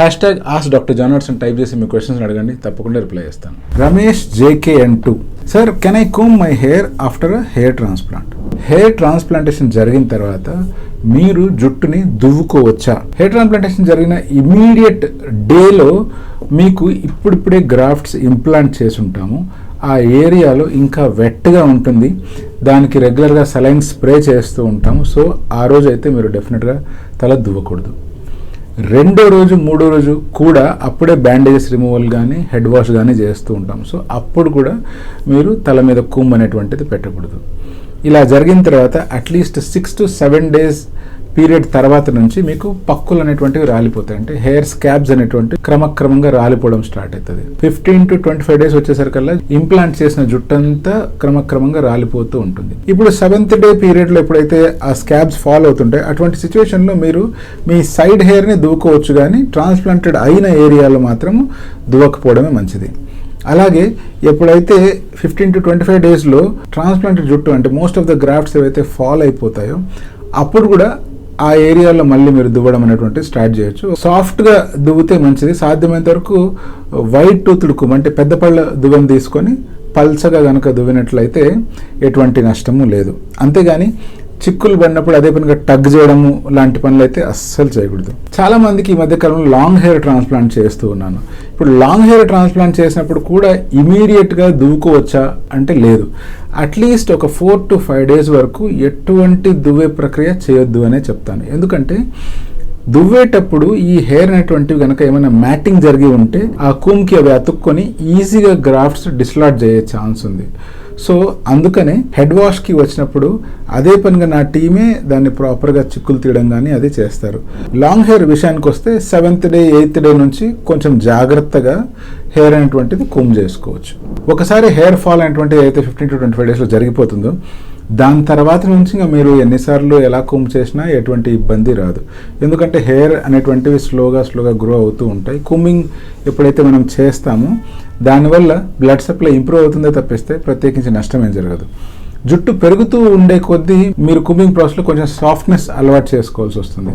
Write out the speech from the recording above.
#Ask Dr. John Watson type చేసి మీ questions అడగండి, తప్పకుండా రిప్లై చేస్తాను. Ramesh JKN2, sir can I Coombs my hair after a hair transplant? Hair transplantation జరిగిన తర్వాత మీరు జుట్టుని దువ్వుకోవచ్చా? హెయిర్ ట్రాన్స్ప్లాంటేషన్ జరిగిన ఇమీడియట్ డేలో మీకు ఇప్పుడిప్పుడే గ్రాఫ్ట్స్ ఇంప్లాంట్ చేసి ఉంటాము. ఆ ఏరియాలో ఇంకా వెట్గా ఉంటుంది, దానికి రెగ్యులర్గా సలైన్ స్ప్రే చేస్తూ ఉంటాము. సో ఆ రోజు అయితే మీరు డెఫినెట్గా తల దువ్వకూడదు. రెండో రోజు మూడో రోజు కూడా అప్పుడే బ్యాండేజెస్ రిమూవల్ కానీ హెడ్ వాష్ కానీ చేస్తూ ఉంటాం. సో అప్పుడు కూడా మీరు తల మీద కూమ్ అనేటువంటిది పెట్టకూడదు. ఇలా జరిగిన తర్వాత అట్లీస్ట్ 6 to 7 days పీరియడ్ తర్వాత నుంచి మీకు పక్కులు అనేటువంటివి రాలిపోతాయి. అంటే హెయిర్ స్కాబ్స్ అనేటువంటి క్రమక్రమంగా రాలిపోవడం స్టార్ట్ అవుతుంది. 15 to 25 days వచ్చేసరికల్లా ఇంప్లాంట్ చేసిన జుట్టంతా క్రమక్రమంగా రాలిపోతూ ఉంటుంది. ఇప్పుడు 7th day పీరియడ్లో ఎప్పుడైతే ఆ స్కాబ్స్ ఫాల్ అవుతుంటాయి, అటువంటి సిచ్యువేషన్లో మీరు మీ సైడ్ హెయిర్ని దువ్వుకోవచ్చు, కానీ ట్రాన్స్ప్లాంటెడ్ అయిన ఏరియాలో మాత్రం దువ్వకపోవడమే మంచిది. అలాగే ఎప్పుడైతే 15 to 25 daysలో ట్రాన్స్ప్లాంటెడ్ జుట్టు అంటే మోస్ట్ ఆఫ్ ద గ్రాఫ్ట్స్ ఏవైతే ఫాల్ అయిపోతాయో అప్పుడు కూడా ఆ ఏరియాలో మళ్ళీ మీరు దువ్వడం అనేటువంటి స్టార్ట్ చేయొచ్చు. సాఫ్ట్గా దువ్వితే మంచిది. సాధ్యమైనంత వరకు వైట్ టూత్డ్ కూమ్ అంటే పెద్ద పళ్ళ దువ్వెను తీసుకొని పల్చగా కనుక దువ్వినట్లయితే ఎటువంటి నష్టము లేదు. అంతేగాని చిక్కులు పడినప్పుడు అదే పనిగా టగ్ చేయడము లాంటి పనులు అయితే అస్సలు చేయకూడదు. చాలా మందికి ఈ మధ్యకాలంలో లాంగ్ హెయిర్ ట్రాన్స్ప్లాంట్ చేస్తూ ఉన్నాను. ఇప్పుడు లాంగ్ హెయిర్ ట్రాన్స్ప్లాంట్ చేసినప్పుడు కూడా ఇమీడియట్గా దువ్వుకోవచ్చా అంటే లేదు. అట్లీస్ట్ ఒక 4 to 5 days వరకు ఎటువంటి దువ్వే ప్రక్రియ చేయొద్దు అనే చెప్తాను. ఎందుకంటే దువ్వేటప్పుడు ఈ హెయిర్ అనేటువంటివి కనుక ఏమైనా మ్యాటింగ్ జరిగి ఉంటే ఆ కూమ్కి అవి అతుక్కొని ఈజీగా గ్రాఫ్ట్స్ డిస్లాట్ అయ్యే ఛాన్స్ ఉంది. సో అందుకనే హెడ్ వాష్కి వచ్చినప్పుడు అదే పనిగా నా టీమే దాన్ని ప్రాపర్గా చిక్కులు తీయడం కానీ అది చేస్తారు. లాంగ్ హెయిర్ విషయానికి వస్తే 7th day 8th day నుంచి కొంచెం జాగ్రత్తగా హెయిర్ అనేటువంటిది కూమ్ చేసుకోవచ్చు. ఒకసారి హెయిర్ ఫాల్ అనేటువంటిది అయితే 15 to 25 daysలో జరిగిపోతుందో దాని తర్వాత నుంచి ఇంకా మీరు ఎన్నిసార్లు ఎలా కూమ్ చేసినా ఎటువంటి ఇబ్బంది రాదు. ఎందుకంటే హెయిర్ అనేటువంటివి స్లోగా గ్రో అవుతూ ఉంటాయి. కూమింగ్ ఎప్పుడైతే మనం చేస్తామో దానివల్ల బ్లడ్ సప్లై ఇంప్రూవ్ అవుతుందే తప్పిస్తే ప్రత్యేకించి నష్టం ఏం జరగదు. జుట్టు పెరుగుతూ ఉండే కొద్దీ మీరు కూమింగ్ ప్రాసెస్లో కొంచెం సాఫ్ట్నెస్ అలవాటు చేసుకోవాల్సి వస్తుంది.